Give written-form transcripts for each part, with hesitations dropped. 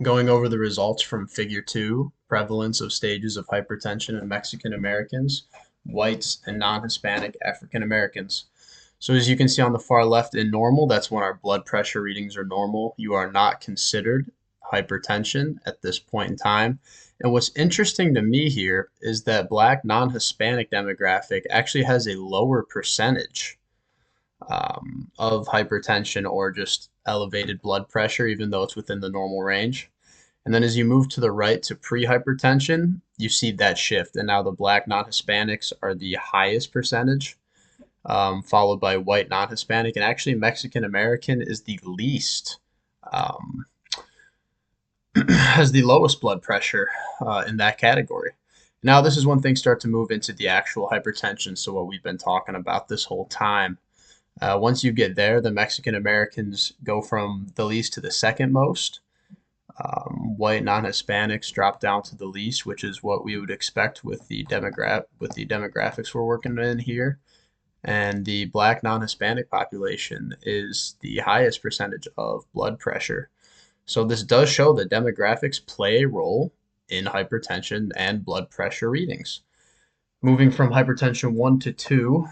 Going over the results from Figure 2, prevalence of stages of hypertension in Mexican Americans, whites, and non-Hispanic African Americans. So as you can see on the far left in normal, that's when our blood pressure readings are normal. You are not considered hypertension at this point in time. And what's interesting to me here is that Black non-Hispanic demographic actually has a lower percentage of hypertension or just elevated blood pressure, even though it's within the normal range. And then as you move to the right to pre-hypertension, you see that shift. And now the Black non-Hispanics are the highest percentage, followed by white non-Hispanic. And actually Mexican American is the least, um, has the lowest blood pressure in that category. Now this is when things start to move into the actual hypertension. So what we've been talking about this whole time. Once you get there, the Mexican Americans go from the least to the second most. White non-Hispanics drop down to the least, which is what we would expect with the demographics we're working in here. And the Black non-Hispanic population is the highest percentage of blood pressure. So this does show that demographics play a role in hypertension and blood pressure readings. Moving from hypertension 1 to 2,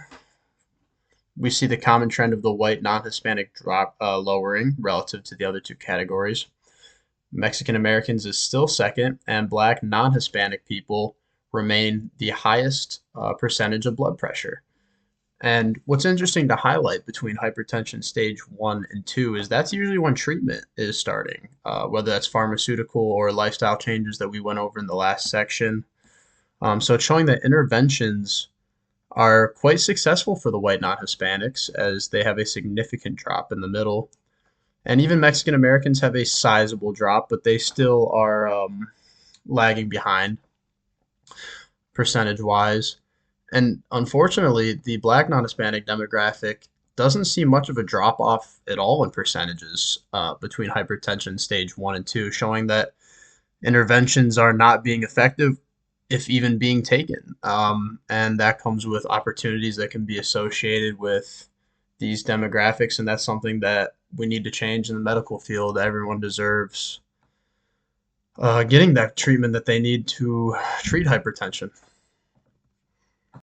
we see the common trend of the white non-Hispanic drop lowering relative to the other two categories. Mexican Americans is still second, and Black non-Hispanic people remain the highest percentage of blood pressure. And what's interesting to highlight between hypertension stage 1 and 2 is that's usually when treatment is starting, whether that's pharmaceutical or lifestyle changes that we went over in the last section. So it's showing that interventions are quite successful for the white non-Hispanics as they have a significant drop in the middle. And even Mexican Americans have a sizable drop, but they still are lagging behind percentage wise. And unfortunately, the Black non-Hispanic demographic doesn't see much of a drop off at all in percentages between hypertension stage 1 and 2, showing that interventions are not being effective if even being taken. And that comes with opportunities that can be associated with these demographics, and that's something that we need to change in the medical field. Everyone deserves getting that treatment that they need to treat hypertension.